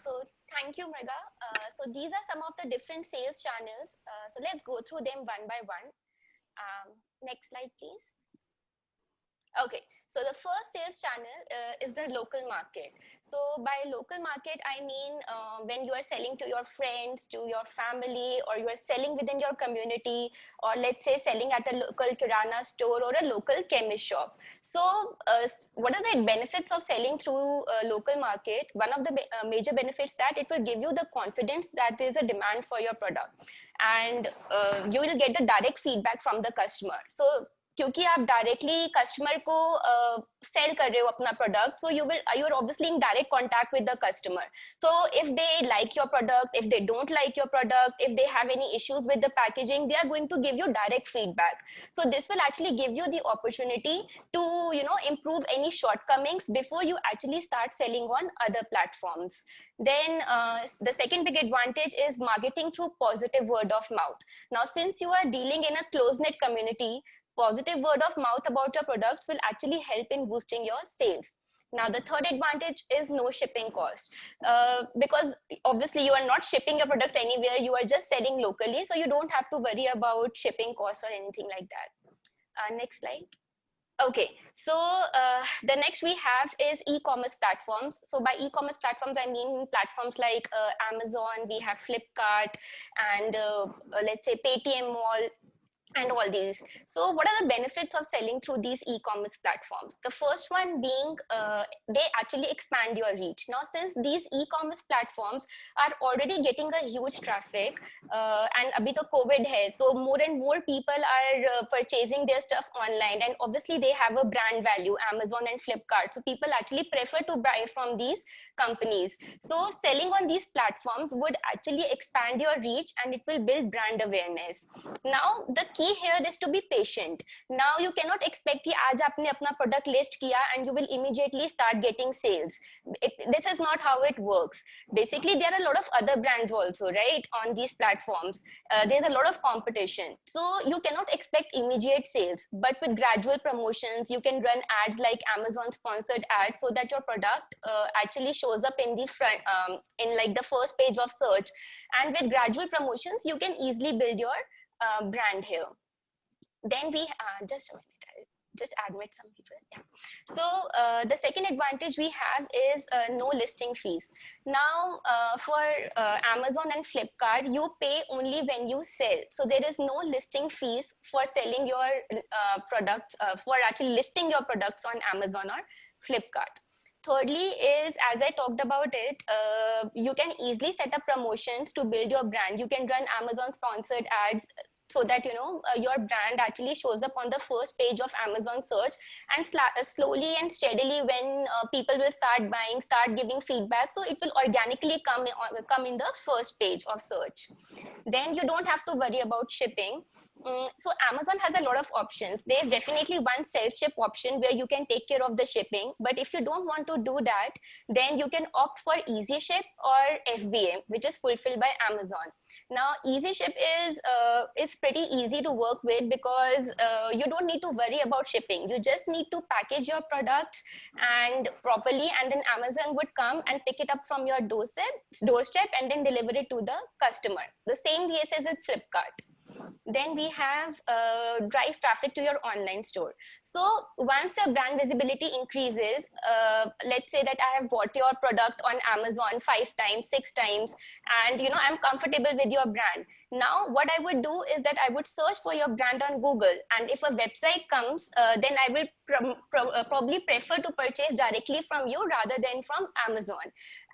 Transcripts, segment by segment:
So thank you, Mriga. So these are some of the different sales channels. So let's go through them one by one. Next slide, please. Okay, so the first sales channel is the local market. So by local market, I mean when you are selling to your friends, to your family, or you are selling within your community, or let's say selling at a local kirana store or a local chemist shop. So what are the benefits of selling through a local market? One of the major benefits that it will give you the confidence that there is a demand for your product, and you will get the direct feedback from the customer. So क्योंकि आप directly customer को cell कर रहे हो अपना product so you are obviously in direct contact with the customer so if they like your product, if they don't like your product, if they have any issues with the packaging, they are going to give you direct feedback. So this will actually give you the opportunity to improve any shortcomings before you actually start selling on other platforms. Then the second big advantage is marketing through positive word of mouth. Now since you are dealing in a close knit community, positive word of mouth about your products will actually help in boosting your sales. Now, the third advantage is no shipping cost. Because obviously you are not shipping your product anywhere, you are just selling locally, so you don't have to worry about shipping costs or anything like that. Next slide. Okay, so the next we have is e-commerce platforms. So by e-commerce platforms, I mean platforms like Amazon, we have Flipkart, and let's say Paytm Mall, and all these. So what are the benefits of selling through these e-commerce platforms? The first one being they actually expand your reach. Now since these e-commerce platforms are already getting a huge traffic, and abhi to COVID hai, so more and more people are purchasing their stuff online, and obviously they have a brand value, Amazon and Flipkart, so people actually prefer to buy from these companies. So selling on these platforms would actually expand your reach, and it will build brand awareness. Now the key here is to be patient. Now you cannot expect कि आज आपने अपना product list किया and you will immediately start getting sales. This is not how it works. Basically, there are a lot of other brands also, right, on these platforms. There's a lot of competition. So you cannot expect immediate sales, but with gradual promotions, you can run ads like Amazon sponsored ads so that your product actually shows up in the front, in like the first page of search. And with gradual promotions, you can easily build your brand here. Then we just a minute, I'll just admit some people. Yeah. So the second advantage we have is no listing fees. Now for Amazon and Flipkart, you pay only when you sell. So there is no listing fees for selling your products, for actually listing your products on Amazon or Flipkart. Thirdly is, as I talked about it, you can easily set up promotions to build your brand. You can run Amazon sponsored ads so that your brand actually shows up on the first page of Amazon search, and slowly and steadily when people will start buying, start giving feedback, so it will organically come in the first page of search. Then you don't have to worry about shipping. So Amazon has a lot of options. There's definitely one self-ship option where you can take care of the shipping, but if you don't want to do that, then you can opt for Easy Ship or FBA, which is fulfilled by Amazon. Now Easy Ship is pretty easy to work with because you don't need to worry about shipping. You just need to package your products and properly, and then Amazon would come and pick it up from your doorstep and then deliver it to the customer. The same case as with Flipkart. Then we have drive traffic to your online store. So once your brand visibility increases, let's say that I have bought your product on Amazon 5 times, 6 times, and I'm comfortable with your brand. Now what I would do is that I would search for your brand on Google, and if a website comes, then I will probably prefer to purchase directly from you rather than from Amazon.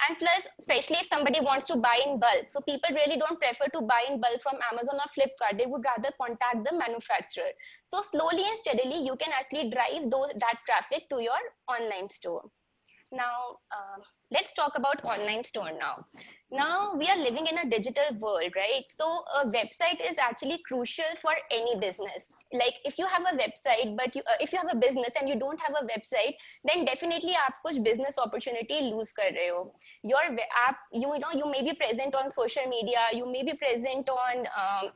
And plus, especially if somebody wants to buy in bulk, so people really don't prefer to buy in bulk from Amazon or Flipkart. They would rather contact the manufacturer. So slowly and steadily, you can actually drive that traffic to your online store. Now, let's talk about online store now. Now we are living in a digital world, right? So a website is actually crucial for any business. Like if you have a website, but if you have a business and you don't have a website, then definitely आप कुछ business opportunity lose कर रहे हो. Your app, you may be present on social media, you may be present on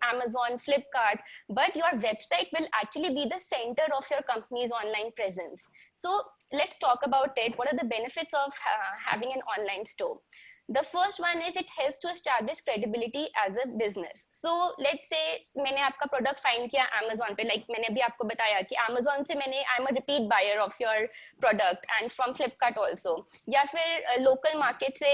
Amazon, Flipkart, but your website will actually be the center of your company's online presence. So let's talk about it. What are the benefits of having an online store? The first one is it helps to establish credibility as a business. So let's say मैंने आपका product find किया Amazon पे, like मैंने भी आपको बताया कि Amazon से मैंने I'm a repeat buyer of your product, and from Flipkart also, या फिर local market से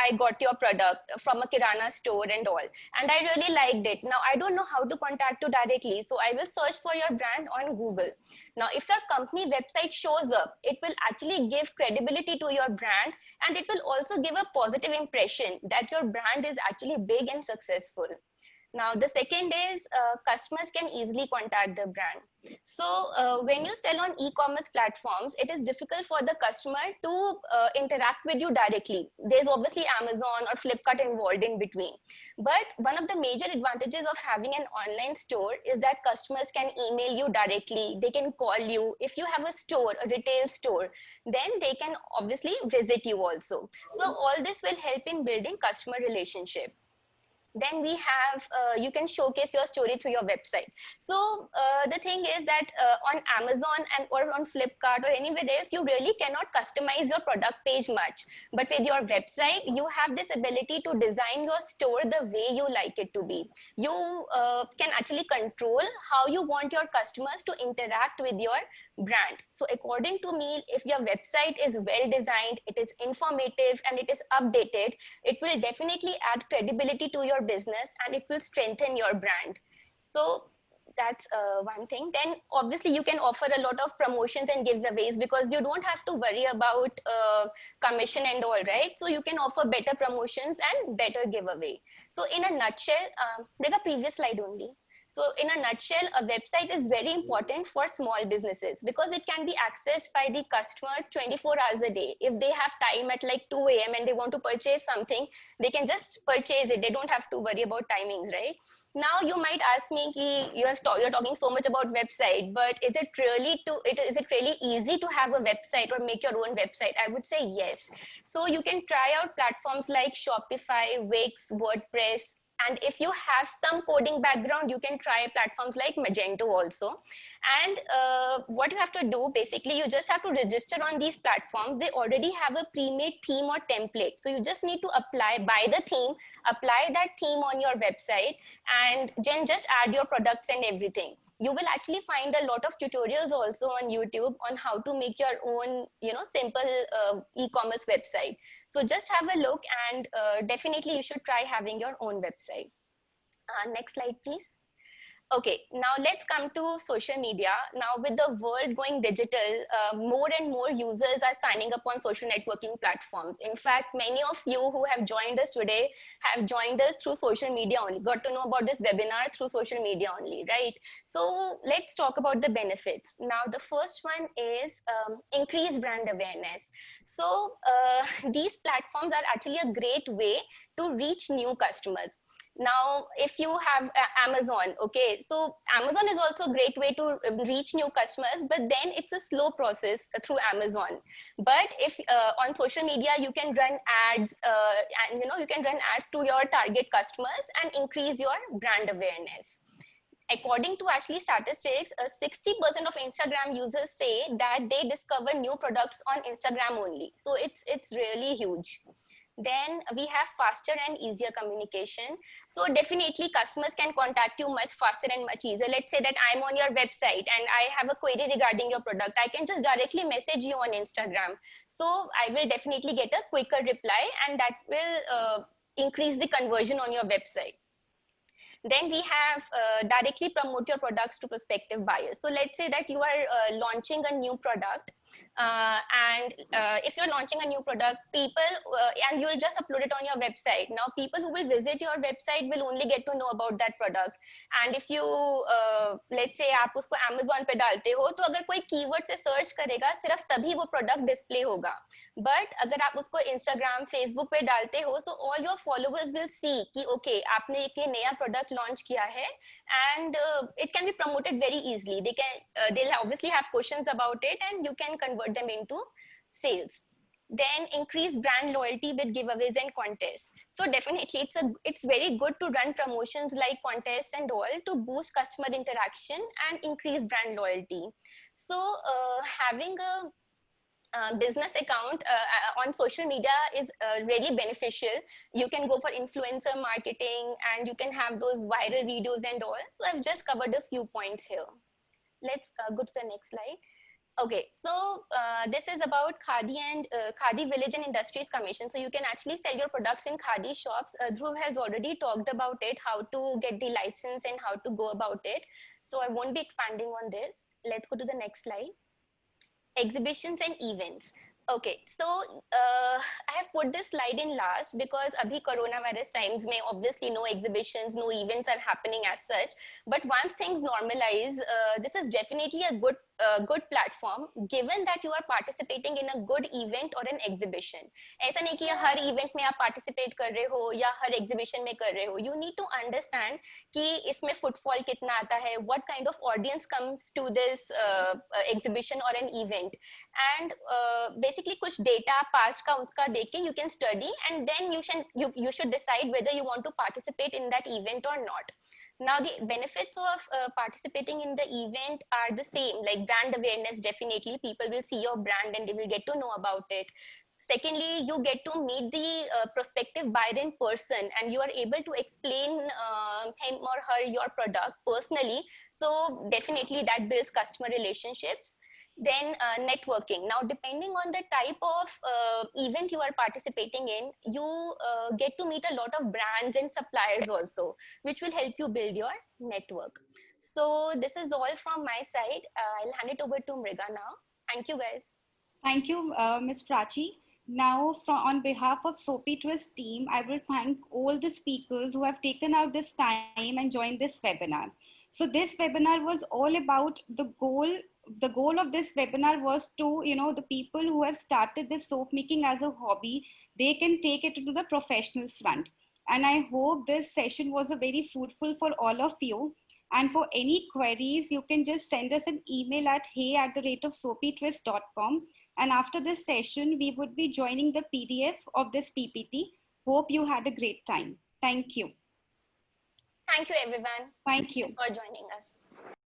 I got your product from a kirana store and all, and I really liked it. Now I don't know how to contact you directly, so I will search for your brand on Google. Now if your company website shows up, it will actually give credibility to your brand, and it will also give a positive impression that your brand is actually big and successful. Now, the second is customers can easily contact the brand. So when you sell on e-commerce platforms, it is difficult for the customer to interact with you directly. There's obviously Amazon or Flipkart involved in between. But one of the major advantages of having an online store is that customers can email you directly. They can call you. If you have a store, a retail store, then they can obviously visit you also. So all this will help in building customer relationship. Then we have, you can showcase your story through your website. So the thing is that on Amazon and or on Flipkart or anywhere else, you really cannot customize your product page much. But with your website, you have this ability to design your store the way you like it to be. You can actually control how you want your customers to interact with your brand. So according to me, if your website is well designed, it is informative, and it is updated, it will definitely add credibility to your business, and it will strengthen your brand. So that's one thing. Then obviously you can offer a lot of promotions and giveaways, because you don't have to worry about commission and all, right? So you can offer better promotions and better giveaway. So in a nutshell, Rega, previous slide only. So in a nutshell, a website is very important for small businesses because it can be accessed by the customer 24 hours a day. If they have time at like 2 a.m. and they want to purchase something, they can just purchase it. They don't have to worry about timings, right? Now you might ask me, you're talking so much about website, but is it really easy to have a website or make your own website? I would say yes. So you can try out platforms like Shopify, Wix, WordPress. And if you have some coding background, you can try platforms like Magento also. And what you have to do, basically, you just have to register on these platforms. They already have a pre-made theme or template. So you just need to buy the theme, apply that theme on your website, and then just add your products and everything. You will actually find a lot of tutorials also on YouTube on how to make your own, simple e-commerce website. So just have a look, and definitely you should try having your own website. Next slide, please. Okay, now let's come to social media. Now with the world going digital, more and more users are signing up on social networking platforms. In fact, many of you who have joined us today have joined us through social media only, got to know about this webinar through social media only, right? So let's talk about the benefits. Now the first one is increased brand awareness. So these platforms are actually a great way to reach new customers. Now, if you have Amazon, okay, so Amazon is also a great way to reach new customers, but then it's a slow process through Amazon. But if on social media, you can run ads, and you can run ads to your target customers and increase your brand awareness. According to actually statistics, 60% of Instagram users say that they discover new products on Instagram only. So it's really huge. Then we have faster and easier communication. So definitely customers can contact you much faster and much easier. Let's say that I'm on your website and I have a query regarding your product. I can just directly message you on Instagram. So I will definitely get a quicker reply, and that will increase the conversion on your website. Then we have directly promote your products to prospective buyers. So let's say that you are launching a new product, and if you're launching a new product, people, and you'll just upload it on your website. Now people who will visit your website will only get to know about that product. And if you, let's say आप उसको Amazon पे डालते हो, तो अगर कोई keyword से search करेगा, सिर्फ तभी वो प्रोडक्ट डिस्प्ले होगा. बट अगर आप उसको Instagram, Facebook पे डालते हो, so all your followers will see कि okay, आपने एक ये नया प्रोडक्ट launch किया है, and it can be promoted very easily. They'll obviously have questions about it, and you can convert them into sales. Then increase brand loyalty with giveaways and contests. So definitely it's very good to run promotions like contests and all to boost customer interaction and increase brand loyalty. So having a business account on social media is really beneficial. You can go for influencer marketing and you can have those viral videos and all. So I've just covered a few points here. Let's go to the next slide. Okay, so this is about Khadi and Khadi Village and Industries Commission. So you can actually sell your products in Khadi shops. Dhruv has already talked about it, how to get the license and how to go about it. So I won't be expanding on this. Let's go to the next slide. Exhibitions and events. Okay, so I have put this slide in last because abhi coronavirus times may obviously no exhibitions, no events are happening as such. But once things normalize, this is definitely a good platform given that you are participating in a good event or an exhibition. ऐसा नहीं कि हर event में आप participate कर रहे हो या हर exhibition में कर रहे हो. You need to understand कि इसमें footfall कितना आता है, what kind of audience comes to this exhibition or an event, and basically कुछ data past का उसका देख के you can study and then you should decide whether you want to participate in that event or not. Now the benefits of participating in the event are the same, like brand awareness. Definitely people will see your brand and they will get to know about it. Secondly, you get to meet the prospective buyer in person and you are able to explain him or her your product personally. So definitely that builds customer relationships. Then networking. Now, depending on the type of event you are participating in, you get to meet a lot of brands and suppliers also, which will help you build your network. So this is all from my side. I'll hand it over to Mriga now. Thank you, guys. Thank you, Ms. Prachi. Now, on behalf of Soapy Twist team, I will thank all the speakers who have taken out this time and joined this webinar. So this webinar was all about the goal of this webinar was to, the people who have started this soap making as a hobby, they can take it to the professional front. And I hope this session was a very fruitful for all of you. And for any queries, you can just send us an email at hey@soapytwist.com. And after this session, we would be joining the PDF of this PPT. Hope you had a great time. Thank you. Thank you, everyone. Thank you for joining us.